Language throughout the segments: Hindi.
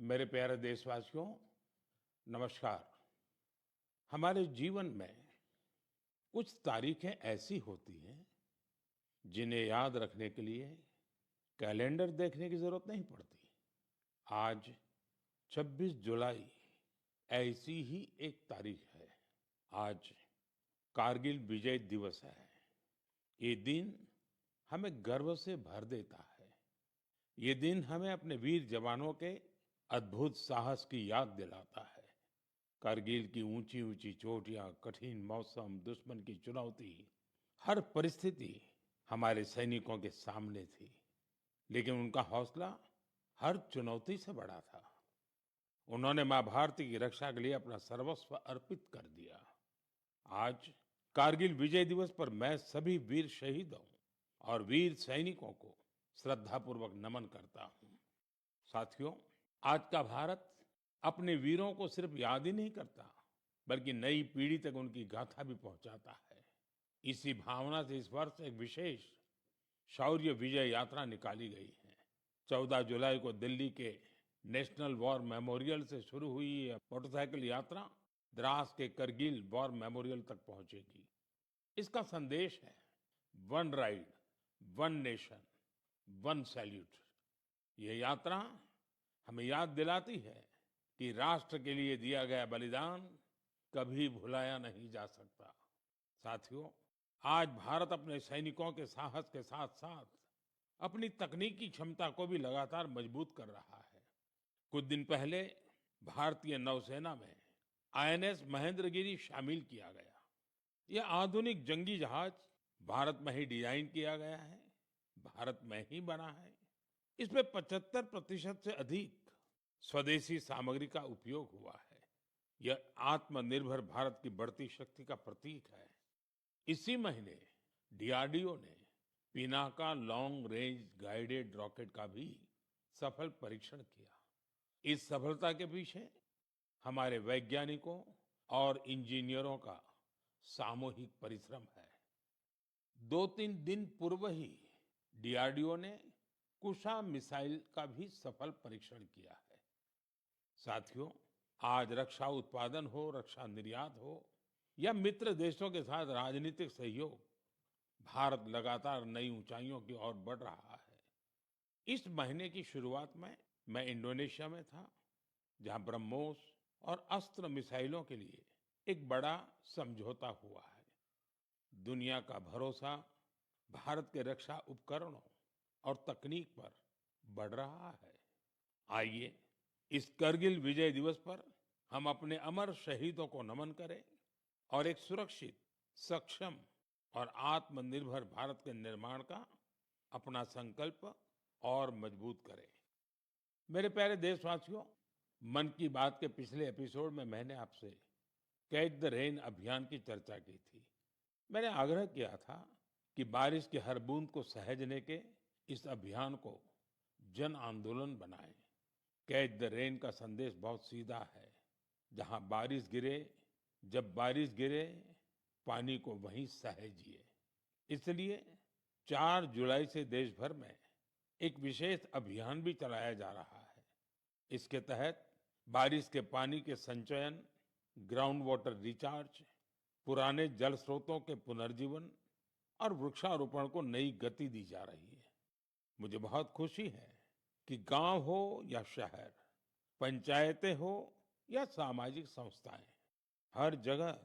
मेरे प्यारे देशवासियों, नमस्कार। हमारे जीवन में कुछ तारीखें ऐसी होती हैं जिन्हें याद रखने के लिए कैलेंडर देखने की जरूरत नहीं पड़ती। आज 26 जुलाई ऐसी ही एक तारीख है। आज कारगिल विजय दिवस है। ये दिन हमें गर्व से भर देता है। ये दिन हमें अपने वीर जवानों के अद्भुत साहस की याद दिलाता है। कारगिल की ऊंची ऊंची चोटियां, कठिन मौसम, दुश्मन की चुनौती, हर परिस्थिति हमारे सैनिकों के सामने थी। लेकिन उनका हौसला हर चुनौती से बड़ा था। उन्होंने मां भारती की रक्षा के लिए अपना सर्वस्व अर्पित कर दिया। आज कारगिल विजय दिवस पर मैं सभी वीर शहीदों और वीर सैनिकों को श्रद्धापूर्वक नमन करता हूं। साथियों, आज का भारत अपने वीरों को सिर्फ याद ही नहीं करता, बल्कि नई पीढ़ी तक उनकी गाथा भी पहुंचाता है। इसी भावना से इस वर्ष एक विशेष शौर्य विजय यात्रा निकाली गई है। 14 जुलाई को दिल्ली के नेशनल वॉर मेमोरियल से शुरू हुई ये मोटरसाइकिल यात्रा द्रास के करगिल वॉर मेमोरियल तक पहुंचेगी। इसका संदेश है one ride, one nation, one salute. ये यात्रा हमें याद दिलाती है कि राष्ट्र के लिए दिया गया बलिदान कभी भुलाया नहीं जा सकता। साथियों, आज भारत अपने सैनिकों के साहस के साथ साथ अपनी तकनीकी क्षमता को भी लगातार मजबूत कर रहा है। कुछ दिन पहले भारतीय नौसेना में आईएनएस महेंद्रगिरी शामिल किया गया। यह आधुनिक जंगी जहाज भारत में ही डिजाइन किया गया है, भारत में ही बना है। इसमें 75% से अधिक स्वदेशी सामग्री का उपयोग हुआ है। यह आत्मनिर्भर भारत की बढ़ती शक्ति का प्रतीक है। इसी महीने डीआरडीओ ने Pinaka long range guided rocket का भी सफल परीक्षण किया। इस सफलता के पीछे हमारे वैज्ञानिकों और इंजीनियरों का सामूहिक परिश्रम है। 2-3 दिन पूर्व ही डीआरडीओ ने कुशा मिसाइल का भी सफल परीक्षण किया है। साथियों, आज रक्षा उत्पादन हो, रक्षा निर्यात हो या मित्र देशों के साथ राजनीतिक सहयोग, भारत लगातार नई ऊंचाइयों की ओर बढ़ रहा है। इस महीने की शुरुआत में मैं इंडोनेशिया में था, जहां ब्रह्मोस और अस्त्र मिसाइलों के लिए एक बड़ा समझौता हुआ है। दुनिया का भरोसा भारत के रक्षा उपकरणों और तकनीक पर बढ़ रहा है। आइए इस करगिल विजय दिवस पर हम अपने अमर शहीदों को नमन करें और एक सुरक्षित, सक्षम और आत्मनिर्भर भारत के निर्माण का अपना संकल्प और मजबूत करें। मेरे प्यारे देशवासियों, मन की बात के पिछले एपिसोड में मैंने आपसे कैच द रेन अभियान की चर्चा की थी। मैंने आग्रह किया था कि बारिश की हर बूंद को सहेजने के इस अभियान को जन आंदोलन बनाएं। कैच द रेन का संदेश बहुत सीधा है। जहां बारिश गिरे, जब बारिश गिरे, पानी को वहीं सहेजिए। इसलिए 4 जुलाई से देश भर में एक विशेष अभियान भी चलाया जा रहा है। इसके तहत बारिश के पानी के संचयन, ग्राउंड वाटर रिचार्ज, पुराने जल स्रोतों के पुनर्जीवन और वृक्षारोपण को नई गति दी जा रही है। मुझे बहुत खुशी है कि गांव हो या शहर, पंचायतें हो या सामाजिक संस्थाएं, हर जगह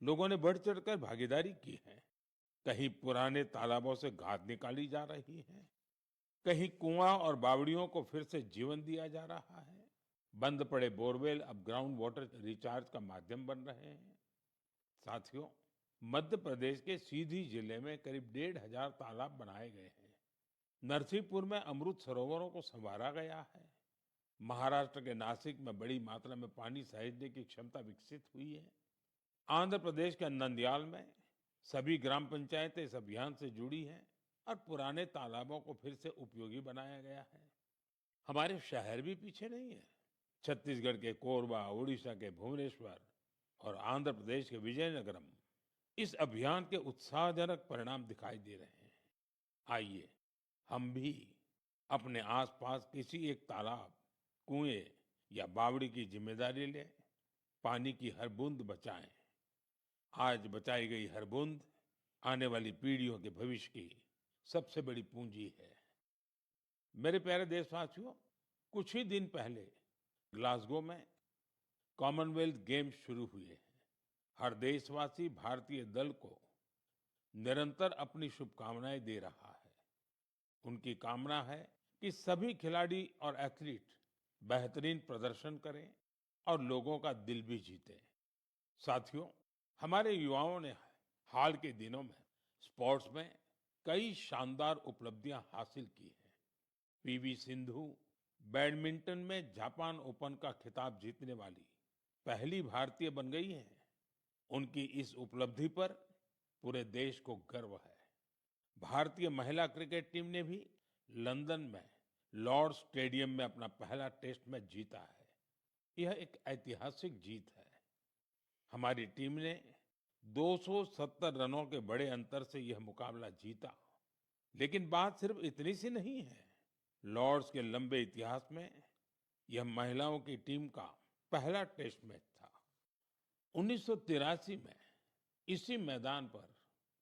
लोगों ने बढ़ चढ़कर भागीदारी की है। कहीं पुराने तालाबों से गाद निकाली जा रही है, कहीं कुआं और बावड़ियों को फिर से जीवन दिया जा रहा है। बंद पड़े बोरवेल अब ग्राउंड वाटर रिचार्ज का माध्यम बन रहे हैं। साथियों, मध्य प्रदेश के सीधी जिले में करीब 1,500 तालाब बनाए गए हैं। नरसिंहपुर में अमृत सरोवरों को संवारा गया है। महाराष्ट्र के नासिक में बड़ी मात्रा में पानी सहेजने की क्षमता विकसित हुई है। आंध्र प्रदेश के नंदयाल में सभी ग्राम पंचायतें इस अभियान से जुड़ी हैं और पुराने तालाबों को फिर से उपयोगी बनाया गया है। हमारे शहर भी पीछे नहीं है। छत्तीसगढ़ के कोरबा, उड़ीसा के भुवनेश्वर और आंध्र प्रदेश के विजयनगरम इस अभियान के उत्साहजनक परिणाम दिखाई दे रहे हैं। आइए हम भी अपने आसपास किसी एक तालाब, कुएं या बावड़ी की जिम्मेदारी लें, पानी की हर बूंद बचाएं। आज बचाई गई हर बूंद आने वाली पीढ़ियों के भविष्य की सबसे बड़ी पूंजी है। मेरे प्यारे देशवासियों, कुछ ही दिन पहले ग्लासगो में कॉमनवेल्थ गेम्स शुरू हुए हैं। हर देशवासी भारतीय दल को निरंतर अपनी शुभकामनाएं दे रहा है। उनकी कामना है कि सभी खिलाड़ी और एथलीट बेहतरीन प्रदर्शन करें और लोगों का दिल भी जीतें। साथियों, हमारे युवाओं ने हाल के दिनों में स्पोर्ट्स में कई शानदार उपलब्धियां हासिल की हैं। पीवी सिंधु बैडमिंटन में जापान ओपन का खिताब जीतने वाली पहली भारतीय बन गई हैं। उनकी इस उपलब्धि पर पूरे देश को गर्व है। भारतीय महिला क्रिकेट टीम ने भी लंदन में लॉर्ड्स स्टेडियम में अपना पहला टेस्ट मैच जीता है। यह एक ऐतिहासिक जीत है। हमारी टीम ने 270 रनों के बड़े अंतर से यह मुकाबला जीता। लेकिन बात सिर्फ इतनी सी नहीं है। लॉर्ड्स के लंबे इतिहास में यह महिलाओं की टीम का पहला टेस्ट मैच था। 1983 में इसी मैदान पर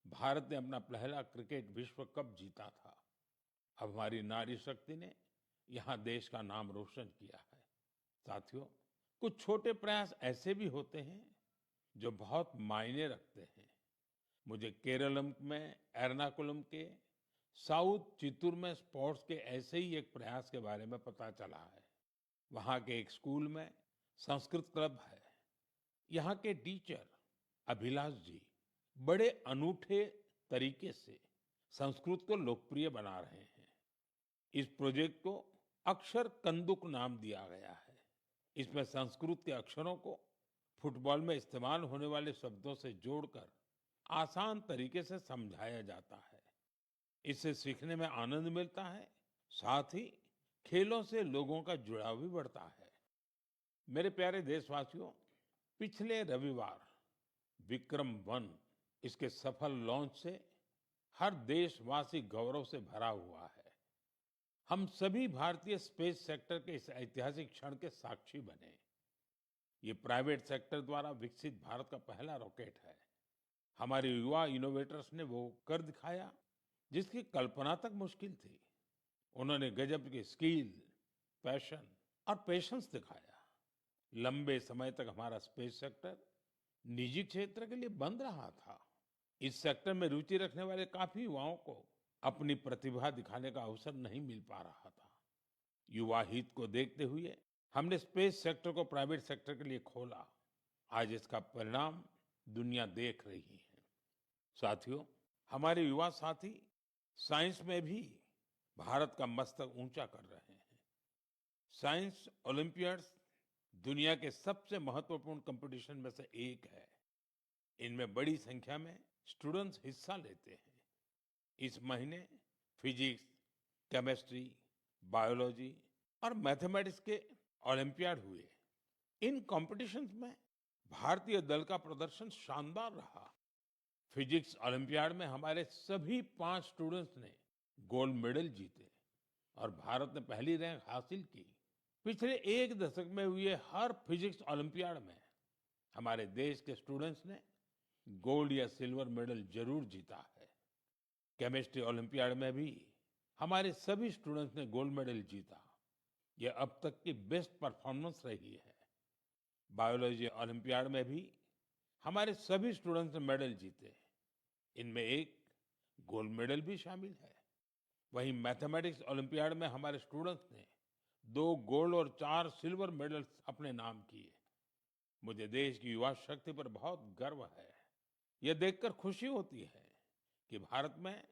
भारत ने अपना पहला क्रिकेट विश्व कप जीता था। अब हमारी नारी शक्ति ने यहाँ देश का नाम रोशन किया है। साथियों, कुछ छोटे प्रयास ऐसे भी होते हैं जो बहुत मायने रखते हैं। मुझे केरलम में एर्नाकुलम के साउथ चित्तूर में स्पोर्ट्स के ऐसे ही एक प्रयास के बारे में पता चला है। वहाँ के एक स्कूल में संस्कृत क्लब है। यहाँ के टीचर अभिलाष जी बड़े अनूठे तरीके से संस्कृत को लोकप्रिय बना रहे हैं। इस प्रोजेक्ट को अक्षर कंदुक नाम दिया गया है। इसमें संस्कृत के अक्षरों को फुटबॉल में इस्तेमाल होने वाले शब्दों से जोड़कर आसान तरीके से समझाया जाता है। इससे सीखने में आनंद मिलता है, साथ ही खेलों से लोगों का जुड़ाव भी बढ़ता है। मेरे प्यारे देशवासियों, पिछले रविवार विक्रम-1 इसके सफल लॉन्च से हर देशवासी गौरव से भरा हुआ है। हम सभी भारतीय स्पेस सेक्टर के इस ऐतिहासिक क्षण के साक्षी बने। ये प्राइवेट सेक्टर द्वारा विकसित भारत का पहला रॉकेट है। हमारे युवा इनोवेटर्स ने वो कर दिखाया जिसकी कल्पना तक मुश्किल थी। उन्होंने गजब की स्किल, पैशन और पेशेंस दिखाया। लंबे समय तक हमारा स्पेस सेक्टर निजी क्षेत्र के लिए बंद रहा था। इस सेक्टर में रुचि रखने वाले काफी युवाओं को अपनी प्रतिभा दिखाने का अवसर नहीं मिल पा रहा था। युवा हित को देखते हुए हमने स्पेस सेक्टर को प्राइवेट सेक्टर के लिए खोला। आज इसका परिणाम दुनिया देख रही है। साथियों, हमारे युवा साथी साइंस में भी भारत का मस्तक ऊंचा कर रहे हैं। साइंस ओलंपियाड्स दुनिया के सबसे महत्वपूर्ण कंपटीशन में से एक है। इनमें बड़ी संख्या में स्टूडेंट्स हिस्सा लेते हैं। इस महीने फिजिक्स, केमिस्ट्री, बायोलॉजी और मैथमेटिक्स के ओलंपियाड हुए। इन कॉम्पिटिशन्स में भारतीय दल का प्रदर्शन शानदार रहा। फिजिक्स ओलंपियाड में हमारे सभी 5 स्टूडेंट्स ने गोल्ड मेडल जीते और भारत ने पहली रैंक हासिल की। पिछले एक दशक में हुए हर फिजिक्स ओलंपियाड में हमारे देश के स्टूडेंट्स ने गोल्ड या सिल्वर मेडल जरूर जीता है। केमिस्ट्री ओलंपियाड में भी हमारे सभी स्टूडेंट्स ने गोल्ड मेडल जीता। यह अब तक की बेस्ट परफॉर्मेंस रही है। बायोलॉजी ओलंपियाड में भी हमारे सभी स्टूडेंट्स ने मेडल जीते। इनमें एक गोल्ड मेडल भी शामिल है। वहीं मैथमेटिक्स ओलंपियाड में हमारे स्टूडेंट्स ने 2 गोल्ड और 4 सिल्वर मेडल्स अपने नाम किए। मुझे देश की युवा शक्ति पर बहुत गर्व है। यह देखकर खुशी होती है कि भारत में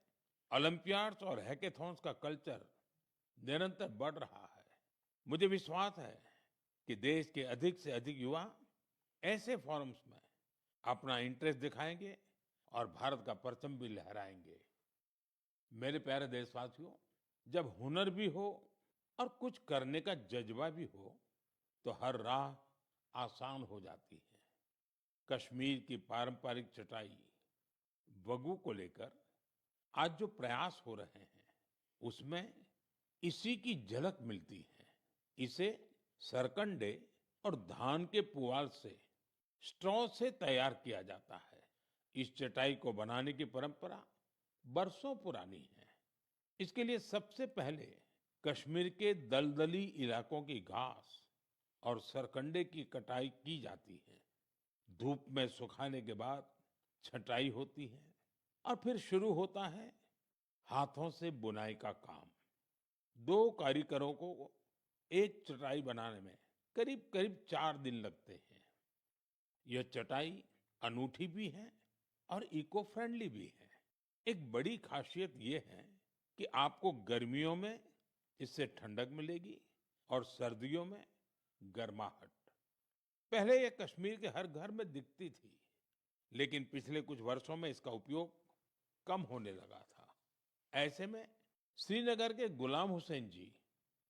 ओलंपियाड्स और हैकेथॉन्स का कल्चर निरंतर बढ़ रहा है। मुझे विश्वास है कि देश के अधिक से अधिक युवा ऐसे फोरम्स में अपना इंटरेस्ट दिखाएंगे और भारत का परचम भी लहराएंगे। मेरे प्यारे देशवासियों, जब हुनर भी हो और कुछ करने का जज्बा भी हो तो हर राह आसान हो जाती है। कश्मीर की पारंपरिक चटाई वगू को लेकर आज जो प्रयास हो रहे हैं उसमें इसी की झलक मिलती है। इसे सरकंडे और धान के पुआल से स्ट्रॉ से तैयार किया जाता है। इस चटाई को बनाने की परंपरा बरसों पुरानी है। इसके लिए सबसे पहले कश्मीर के दलदली इलाकों की घास और सरकंडे की कटाई की जाती है। धूप में सुखाने के बाद छटाई होती है और फिर शुरू होता है हाथों से बुनाई का काम। दो कारीगरों को एक चटाई बनाने में करीब करीब 4 दिन लगते हैं। यह चटाई अनूठी भी है और इको फ्रेंडली भी है। एक बड़ी खासियत ये है कि आपको गर्मियों में इससे ठंडक मिलेगी और सर्दियों में गर्माहट। पहले ये कश्मीर के हर घर में दिखती थी, लेकिन पिछले कुछ वर्षों में इसका उपयोग कम होने लगा था। ऐसे में श्रीनगर के गुलाम हुसैन जी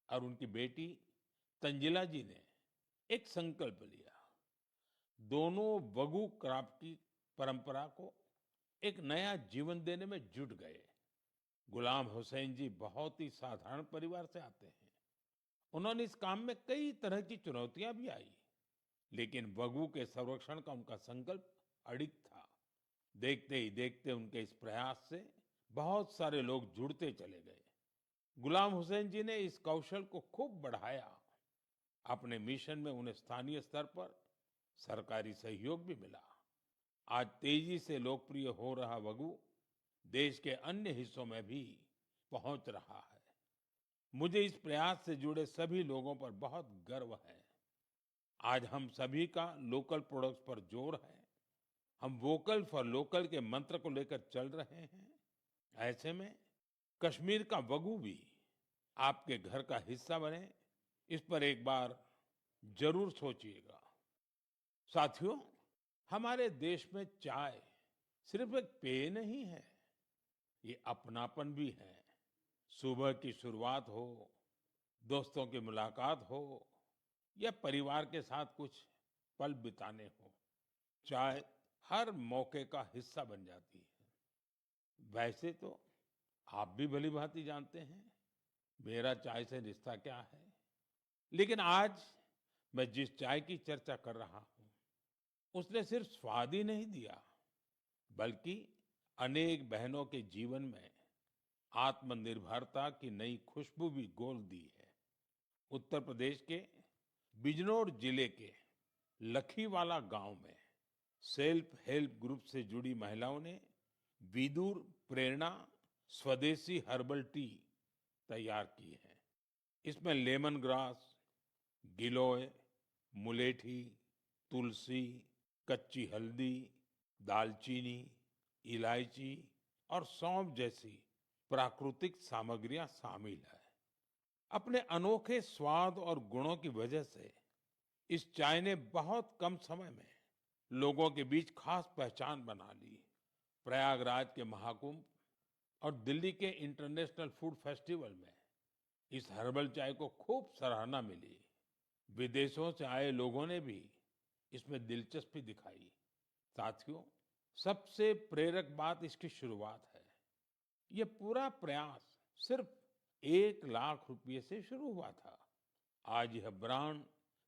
और उनकी बेटी तंजिला जी ने एक संकल्प लिया। दोनों वगु क्राफ्ट की परंपरा को एक नया जीवन देने में जुट गए। गुलाम हुसैन जी बहुत ही साधारण परिवार से आते हैं। उन्होंने इस काम में कई तरह की चुनौतियां भी आई, लेकिन वगु के संरक्षण का उनका संकल्प अडिग था। देखते ही देखते उनके इस प्रयास से बहुत सारे लोग जुड़ते चले गए। गुलाम हुसैन जी ने इस कौशल को खूब बढ़ाया। अपने मिशन में उन्हें स्थानीय स्तर पर सरकारी सहयोग भी मिला। आज तेजी से लोकप्रिय हो रहा वगु देश के अन्य हिस्सों में भी पहुंच रहा है। मुझे इस प्रयास से जुड़े सभी लोगों पर बहुत गर्व है। आज हम सभी का लोकल प्रोडक्ट्स पर जोर है। हम वोकल फॉर लोकल के मंत्र को लेकर चल रहे हैं। ऐसे में कश्मीर का वगु भी आपके घर का हिस्सा बने, इस पर एक बार जरूर सोचिएगा। साथियों, हमारे देश में चाय सिर्फ एक पेय नहीं है, ये अपनापन भी है। सुबह की शुरुआत हो, दोस्तों की मुलाकात हो या परिवार के साथ कुछ पल बिताने हो, चाय हर मौके का हिस्सा बन जाती है। वैसे तो आप भी भलीभांति जानते हैं मेरा चाय से रिश्ता क्या है, लेकिन आज मैं जिस चाय की चर्चा कर रहा हूं, उसने सिर्फ स्वाद ही नहीं दिया, बल्कि अनेक बहनों के जीवन में आत्मनिर्भरता की नई खुशबू भी घोल दी है। उत्तर प्रदेश के बिजनौर जिले के लखीवाला गांव में सेल्फ हेल्प ग्रुप से जुड़ी महिलाओं ने विदुर प्रेरणा स्वदेशी हर्बल टी तैयार की है। इसमें लेमन ग्रास, गिलोय, मुलेठी, तुलसी, कच्ची हल्दी, दालचीनी, इलायची और सौंफ जैसी प्राकृतिक सामग्रियां शामिल है। अपने अनोखे स्वाद और गुणों की वजह से इस चाय ने बहुत कम समय में लोगों के बीच खास पहचान बना ली। प्रयागराज के महाकुंभ और दिल्ली के इंटरनेशनल फूड फेस्टिवल में इस हर्बल चाय को खूब सराहना मिली। विदेशों से आए लोगों ने भी इसमें दिलचस्पी दिखाई। साथियों, सबसे प्रेरक बात इसकी शुरुआत है। ये पूरा प्रयास सिर्फ 1 लाख रुपए से शुरू हुआ था। आज यह ब्रांड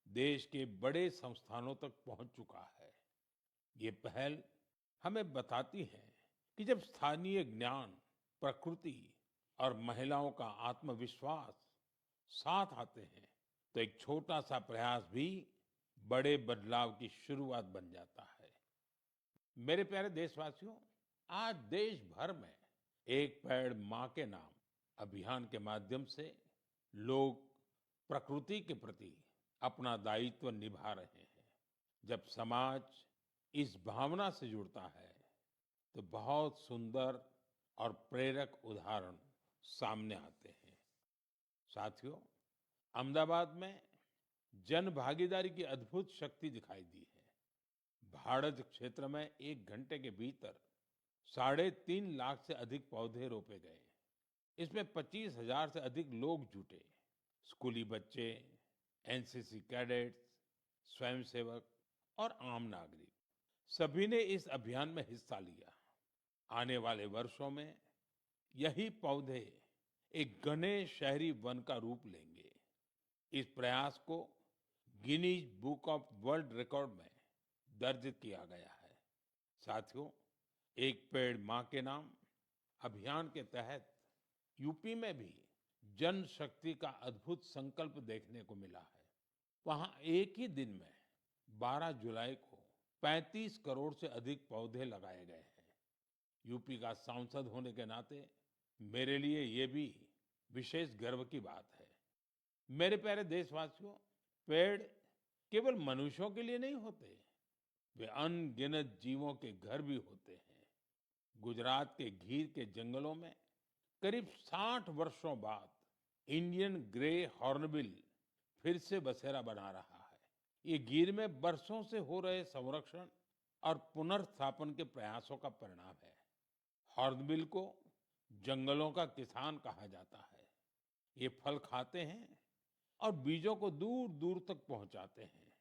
देश के बड़े संस्थानों तक पहुंच चुका है। ये पहल हमें बताती है कि जब स्थानीय ज्ञान, प्रकृति और महिलाओं का आत्मविश्वास साथ आते हैं, तो एक छोटा सा प्रयास भी बड़े बदलाव की शुरुआत बन जाता है। मेरे प्यारे देशवासियों, आज देश भर में एक पेड़ मां के नाम अभियान के माध्यम से लोग प्रकृति के प्रति अपना दायित्व निभा रहे हैं। जब समाज इस भावना से जुड़ता है, तो बहुत सुंदर और प्रेरक उदाहरण सामने आते हैं। साथियों, अहमदाबाद में जन भागीदारी की अद्भुत शक्ति दिखाई दी है। भाड़ज क्षेत्र में 1 घंटे के भीतर 3.5 लाख से अधिक पौधे रोपे गए। इसमें 25,000 से अधिक लोग जुटे। स्कूली बच्चे, एनसीसी कैडेट्स, स्वयंसेवक और आम नागरिक, सभी ने इस अभियान में हिस्सा लिया। आने वाले वर्षों में यही पौधे एक घने शहरी वन का रूप लेंगे। इस प्रयास को Guinness book of world record में दर्ज किया गया है। साथियों, एक पेड़ मां के नाम अभियान के तहत यूपी में भी जन शक्ति का अद्भुत संकल्प देखने को मिला है। वहां एक ही दिन में 12 जुलाई को 35 करोड़ से अधिक पौधे लगाए गए हैं। यूपी का सांसद होने के नाते मेरे लिए ये भी विशेष गर्व की बात है। मेरे प्यारे देशवासियों, पेड़ केवल मनुष्यों के लिए नहीं होते, वे अनगिनत जीवों के घर भी होते हैं। गुजरात के गीर के जंगलों में करीब 60 वर्षों बाद इंडियन ग्रे हॉर्नबिल फिर से बसेरा बना रहा है। ये गीर में बरसों से हो रहे संरक्षण और पुनर्स्थापन के प्रयासों का परिणाम है। हॉर्नबिल को जंगलों का किसान कहा जाता है। ये फल खाते हैं और बीजों को दूर दूर तक पहुंचाते हैं।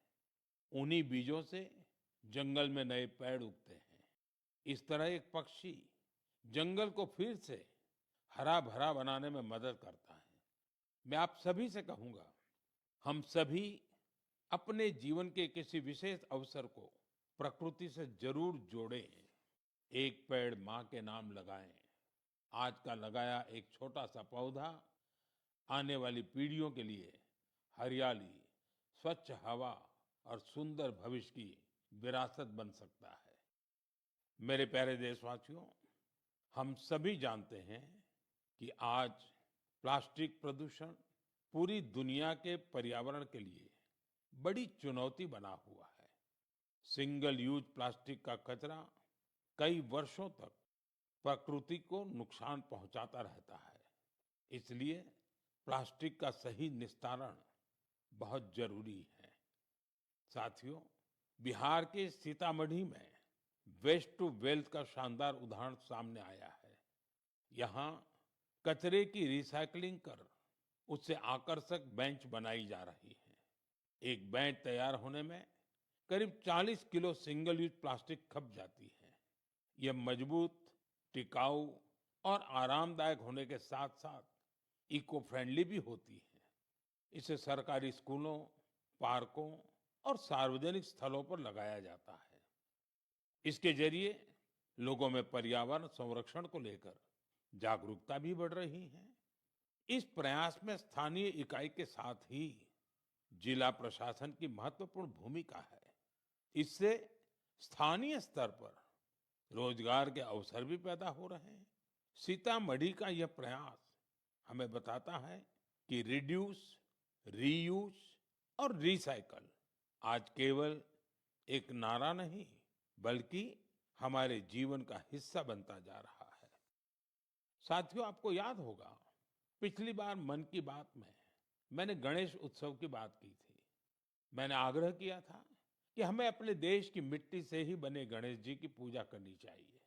उन्हीं बीजों से जंगल में नए पेड़ उगते हैं। इस तरह एक पक्षी जंगल को फिर से हरा भरा बनाने में मदद करता है। मैं आप सभी से कहूंगा, हम सभी अपने जीवन के किसी विशेष अवसर को प्रकृति से जरूर जोड़ें। एक पेड़ मां के नाम लगाएं। आज का लगाया एक छोटा सा पौधा आने वाली पीढ़ियों के लिए हरियाली, स्वच्छ हवा और सुंदर भविष्य की विरासत बन सकता है। मेरे प्यारे देशवासियों, हम सभी जानते हैं कि आज प्लास्टिक प्रदूषण पूरी दुनिया के पर्यावरण के लिए बड़ी चुनौती बना हुआ है। सिंगल यूज प्लास्टिक का कचरा कई वर्षों तक प्रकृति को नुकसान पहुंचाता रहता है। इसलिए प्लास्टिक का सही निस्तारण बहुत जरूरी है। साथियों, बिहार के सीतामढ़ी में वेस्ट टू वेल्थ का शानदार उदाहरण सामने आया है। यहाँ कचरे की रिसाइकलिंग कर उससे आकर्षक बेंच बनाई जा रही है। एक बेंच तैयार होने में करीब 40 किलो सिंगल यूज प्लास्टिक खप जाती है। यह मजबूत, टिकाऊ और आरामदायक होने के साथ साथ इको फ्रेंडली भी होती है। इसे सरकारी स्कूलों, पार्कों और सार्वजनिक स्थलों पर लगाया जाता है। इसके जरिए लोगों में पर्यावरण संरक्षण को लेकर जागरूकता भी बढ़ रही है। इस प्रयास में स्थानीय इकाई के साथ ही जिला प्रशासन की महत्वपूर्ण भूमिका है। इससे स्थानीय स्तर पर रोजगार के अवसर भी पैदा हो रहे हैं। सीतामढ़ी का यह प्रयास हमें बताता है कि रिड्यूस, रीयूज और रिसाइकल आज केवल एक नारा नहीं, बल्कि हमारे जीवन का हिस्सा बनता जा रहा है। साथियों, आपको याद होगा, पिछली बार मन की बात में मैंने गणेश उत्सव की बात की थी। मैंने आग्रह किया था कि हमें अपने देश की मिट्टी से ही बने गणेश जी की पूजा करनी चाहिए।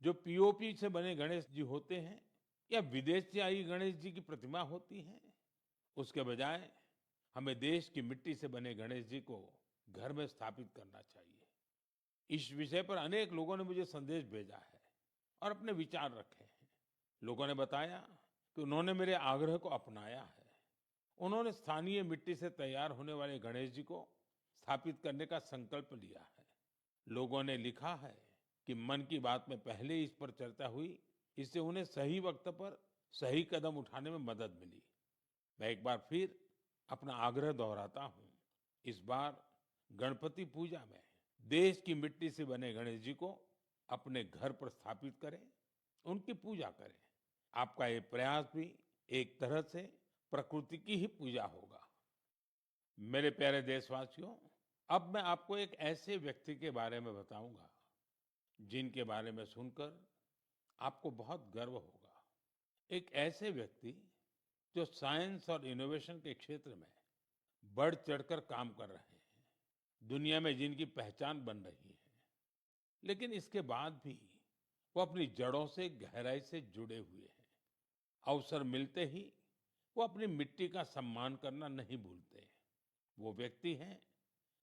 जो पीओपी से बने गणेश जी होते हैं या विदेश से आई गणेश जी की प्रतिमा होती है, उसके बजाय हमें देश की मिट्टी से बने गणेश जी को घर में स्थापित करना चाहिए। इस विषय पर अनेक लोगों ने मुझे संदेश भेजा है और अपने विचार रखे हैं। लोगों ने बताया कि उन्होंने मेरे आग्रह को अपनाया है। उन्होंने स्थानीय मिट्टी से तैयार होने वाले गणेश जी को स्थापित करने का संकल्प लिया है। लोगों ने लिखा है कि मन की बात में पहले ही इस पर चर्चा हुई, इससे उन्हें सही वक्त पर सही कदम उठाने में मदद मिली। मैं एक बार फिर अपना आग्रह दोहराता हूँ। इस बार गणपति पूजा में देश की मिट्टी से बने गणेश जी को अपने घर पर स्थापित करें, उनकी पूजा करें। आपका ये प्रयास भी एक तरह से प्रकृति की ही पूजा होगा। मेरे प्यारे देशवासियों, अब मैं आपको एक ऐसे व्यक्ति के बारे में बताऊंगा जिनके बारे में सुनकर आपको बहुत गर्व होगा। एक ऐसे व्यक्ति जो साइंस और इनोवेशन के क्षेत्र में बढ़ चढ़कर काम कर रहे हैं, दुनिया में जिनकी पहचान बन रही है। लेकिन इसके बाद भी वो अपनी जड़ों से गहराई से जुड़े हुए हैं। अवसर मिलते ही वो अपनी मिट्टी का सम्मान करना नहीं भूलते। वो व्यक्ति हैं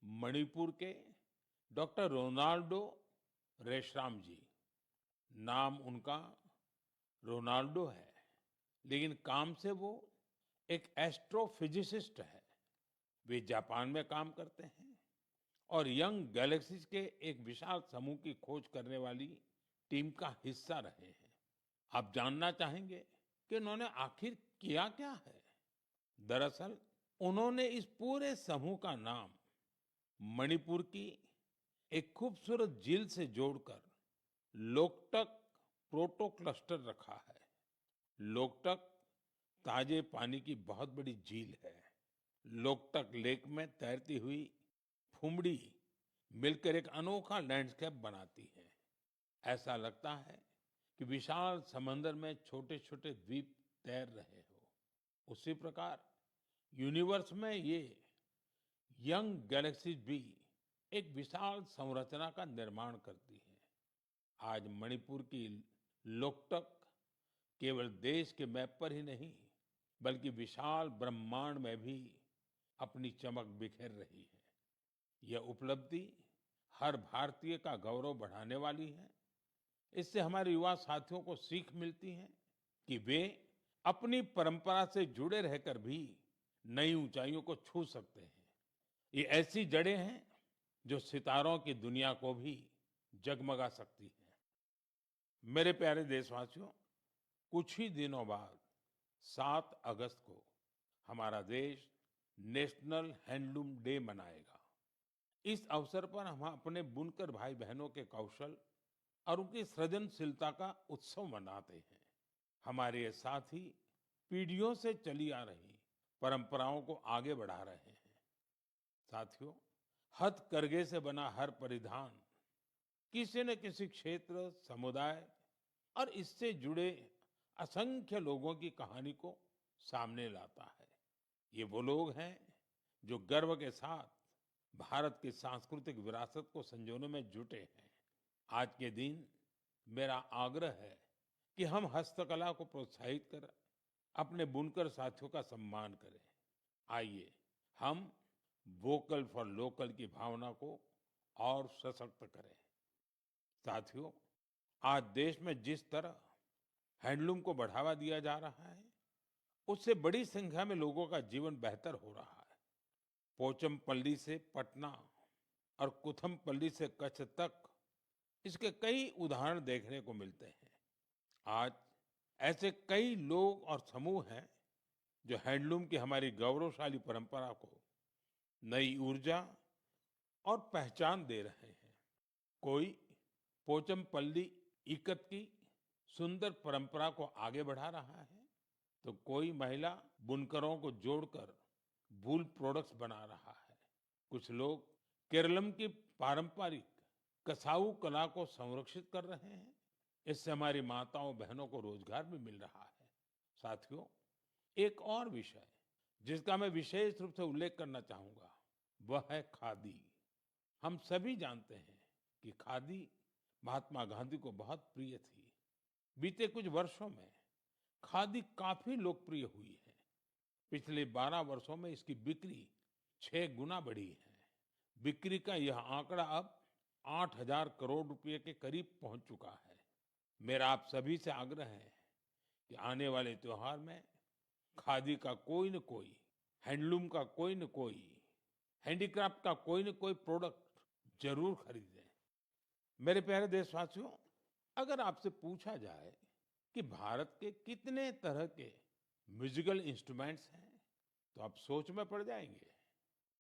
मणिपुर के डॉक्टर रोनाल्डो रेशराम जी। नाम उनका रोनाल्डो है, लेकिन काम से वो एक एस्ट्रोफिजिसिस्ट है। वे जापान में काम करते हैं और यंग गैलेक्सीज के एक विशाल समूह की खोज करने वाली टीम का हिस्सा रहे हैं। आप जानना चाहेंगे कि उन्होंने आखिर किया क्या है? दरअसल उन्होंने इस पूरे समूह का नाम मणिपुर की एक खूबसूरत झील से जोड़कर लोकटक प्रोटो क्लस्टर रखा है। लोकटक ताजे पानी की बहुत बड़ी झील है। लोकटक लेक में तैरती हुई फुमड़ी मिलकर एक अनोखा लैंडस्केप बनाती है। ऐसा लगता है कि विशाल समंदर में छोटे छोटे द्वीप तैर रहे हो। उसी प्रकार यूनिवर्स में ये यंग गैलेक्सीज भी एक विशाल संरचना का निर्माण करती है। आज मणिपुर की लोकटक केवल देश के मैप पर ही नहीं बल्कि विशाल ब्रह्मांड में भी अपनी चमक बिखेर रही है। यह उपलब्धि हर भारतीय का गौरव बढ़ाने वाली है। इससे हमारे युवा साथियों को सीख मिलती है कि वे अपनी परंपरा से जुड़े रहकर भी नई ऊंचाइयों को छू सकते हैं। ये ऐसी जड़ें हैं जो सितारों की दुनिया को भी जगमगा सकती हैं। मेरे प्यारे देशवासियों, कुछ ही दिनों बाद 7 अगस्त को हमारा देश नेशनल हैंडलूम डे मनाएगा। इस अवसर पर हम अपने बुनकर भाई बहनों के कौशल और उनकी सृजनशीलता का उत्सव मनाते हैं। हमारे ये साथी पीढ़ियों से चली आ रही परंपराओं को आगे बढ़ा रहे हैं। साथियों, हथकरघे से बना हर परिधान किसी न किसी क्षेत्र, समुदाय और इससे जुड़े असंख्य लोगों की कहानी को सामने लाता है। ये वो लोग हैं जो गर्व के साथ भारत की सांस्कृतिक विरासत को संजोने में जुटे हैं। आज के दिन मेरा आग्रह है कि हम हस्तकला को प्रोत्साहित कर अपने बुनकर साथियों का सम्मान करें। आइए हम वोकल फॉर लोकल की भावना को और सशक्त करें। साथियों, आज देश में जिस तरह हैंडलूम को बढ़ावा दिया जा रहा है, उससे बड़ी संख्या में लोगों का जीवन बेहतर हो रहा है। पोचमपल्ली से पटना और कुथमपल्ली से कच्छ तक इसके कई उदाहरण देखने को मिलते हैं। आज ऐसे कई लोग और समूह हैं जो हैंडलूम की हमारी गौरवशाली परंपरा को नई ऊर्जा और पहचान दे रहे हैं। कोई पोचमपल्ली इकत की सुंदर परंपरा को आगे बढ़ा रहा है, तो कोई महिला बुनकरों को जोड़कर वूल प्रोडक्ट्स बना रहा है। कुछ लोग केरलम की पारंपरिक कसाऊ कला को संरक्षित कर रहे हैं। इससे हमारी माताओं बहनों को रोजगार भी मिल रहा है। साथियों, एक और विषय जिसका मैं विशेष रूप से उल्लेख करना चाहूंगा वह है खादी। हम सभी जानते हैं कि खादी महात्मा गांधी को बहुत प्रिय थी। बीते कुछ वर्षों में खादी काफी लोकप्रिय हुई है। पिछले 12 वर्षों में इसकी बिक्री 6 गुना बढ़ी है। बिक्री का यह आंकड़ा अब 8,000 करोड़ रुपए के करीब पहुंच चुका है। मेरा आप सभी से आग्रह है कि आने वाले त्योहार में खादी का कोई न कोई, हैंडलूम का कोई न कोई, हैंडीक्राफ्ट का कोई न कोई प्रोडक्ट जरूर खरीदें। मेरे प्यारे देशवासियों, अगर आपसे पूछा जाए कि भारत के कितने तरह के म्यूजिकल इंस्ट्रूमेंट्स हैं, तो आप सोच में पड़ जाएंगे।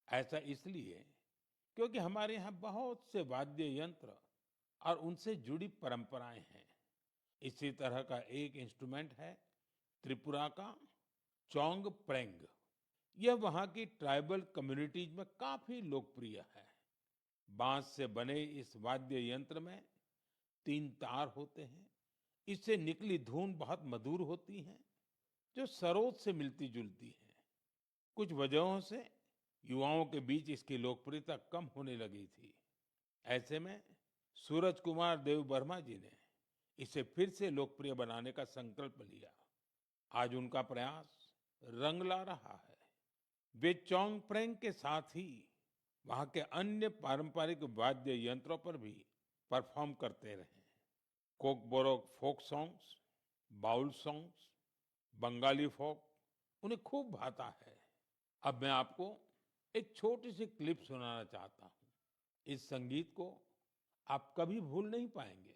ऐसा इसलिए क्योंकि हमारे यहाँ बहुत से वाद्य यंत्र और उनसे जुड़ी परंपराएं हैं। इसी तरह का एक इंस्ट्रूमेंट है त्रिपुरा का चोंग प्रेंग। यह वहाँ की ट्राइबल कम्युनिटीज में काफी लोकप्रिय है। बांस से बने इस वाद्य यंत्र में 3 तार होते हैं। इससे निकली धुन बहुत मधुर होती है, जो सरोद से मिलती जुलती है। कुछ वजहों से युवाओं के बीच इसकी लोकप्रियता कम होने लगी थी। ऐसे में सूरज कुमार देव वर्मा जी ने इसे फिर से लोकप्रिय बनाने का संकल्प लिया। आज उनका प्रयास रंग ला रहा है। वे चोंगप्रेंग के साथ ही वहाँ के अन्य पारंपरिक वाद्य यंत्रों पर भी परफॉर्म करते रहे। Kokborok folk songs, Baul songs, Bengali folk उन्हें खूब भाता है। अब मैं आपको एक छोटी सी क्लिप सुनाना चाहता हूँ। इस संगीत को आप कभी भूल नहीं पाएंगे।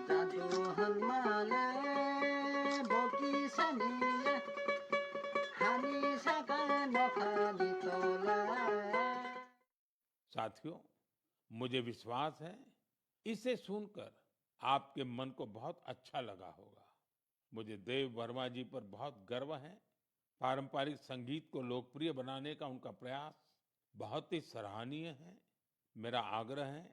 जादू हन्माले बोकी सनीले हानि सका नखाली तोला। साथियों, मुझे विश्वास है इसे सुनकर आपके मन को बहुत अच्छा लगा होगा। मुझे देव वर्मा जी पर बहुत गर्व है। पारंपरिक संगीत को लोकप्रिय बनाने का उनका प्रयास बहुत ही सराहनीय है। मेरा आग्रह है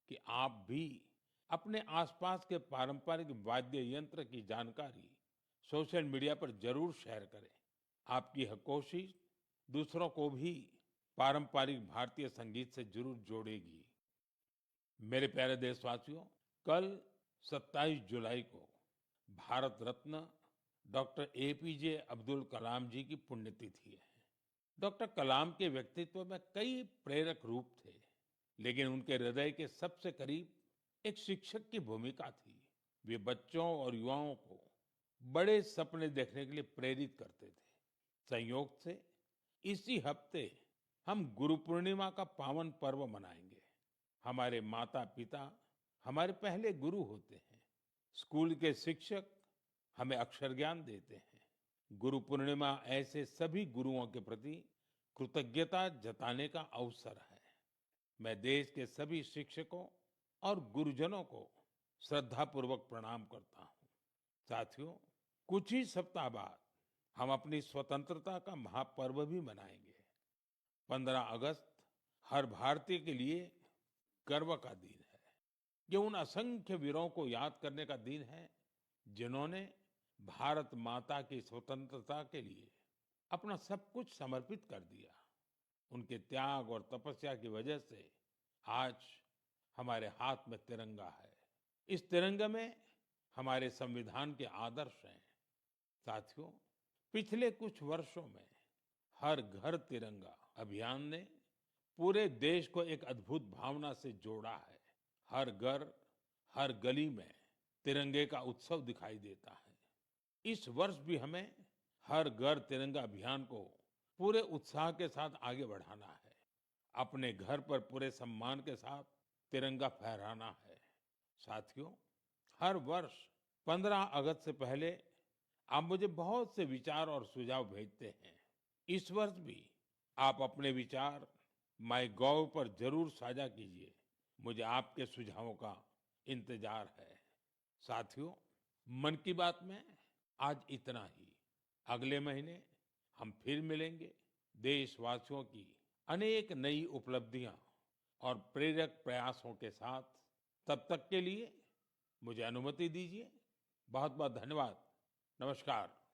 कि आप भी अपने आसपास के पारंपरिक वाद्य यंत्र की जानकारी सोशल मीडिया पर जरूर शेयर करें। आपकी यह कोशिश दूसरों को भी पारंपरिक भारतीय संगीत से जरूर जोड़ेगी। मेरे प्यारे देशवासियों, कल 27 जुलाई को भारत रत्न डॉक्टर एपीजे अब्दुल कलाम जी की पुण्यतिथि है। डॉक्टर कलाम के व्यक्तित्व में कई प्रेरक रूप थे, लेकिन उनके हृदय के सबसे करीब एक शिक्षक की भूमिका थी। वे बच्चों और युवाओं को बड़े सपने देखने के लिए प्रेरित करते थे। संयोग से इसी हफ्ते हम गुरु पूर्णिमा का पावन पर्व मनाएंगे। हमारे माता पिता हमारे पहले गुरु होते हैं। स्कूल के शिक्षक हमें अक्षर ज्ञान देते हैं। गुरु पूर्णिमा ऐसे सभी गुरुओं के प्रति कृतज्ञता जताने का अवसर है। मैं देश के सभी शिक्षकों और गुरुजनों को श्रद्धापूर्वक प्रणाम करता हूँ। साथियों, कुछ ही सप्ताह बाद हम अपनी स्वतंत्रता का महापर्व भी मनाएंगे। 15 अगस्त हर भारतीय के लिए गर्व का दिन है। ये उन असंख्य वीरों को याद करने का दिन है जिन्होंने भारत माता की स्वतंत्रता के लिए अपना सब कुछ समर्पित कर दिया। उनके त्याग और तपस्या की वजह से आज हमारे हाथ में तिरंगा है। इस तिरंगे में हमारे संविधान के आदर्श हैं। साथियों, पिछले कुछ वर्षों में हर घर तिरंगा अभियान ने पूरे देश को एक अद्भुत भावना से जोड़ा है। हर घर, हर गली में तिरंगे का उत्सव दिखाई देता है। इस वर्ष भी हमें हर घर तिरंगा अभियान को पूरे उत्साह के साथ आगे बढ़ाना है। अपने घर पर पूरे सम्मान के साथ तिरंगा फहराना है। साथियों, हर वर्ष 15 अगस्त से पहले आप मुझे बहुत से विचार और सुझाव भेजते हैं। इस वर्ष भी आप अपने विचार माईगोव पर जरूर साझा कीजिए। मुझे आपके सुझावों का इंतजार है। साथियों, मन की बात में आज इतना ही। अगले महीने हम फिर मिलेंगे। देशवासियों की अनेक नई उपलब्धियां और प्रेरक प्रयासों के साथ। तब तक के लिए मुझे अनुमति दीजिए। बहुत बहुत धन्यवाद। नमस्कार।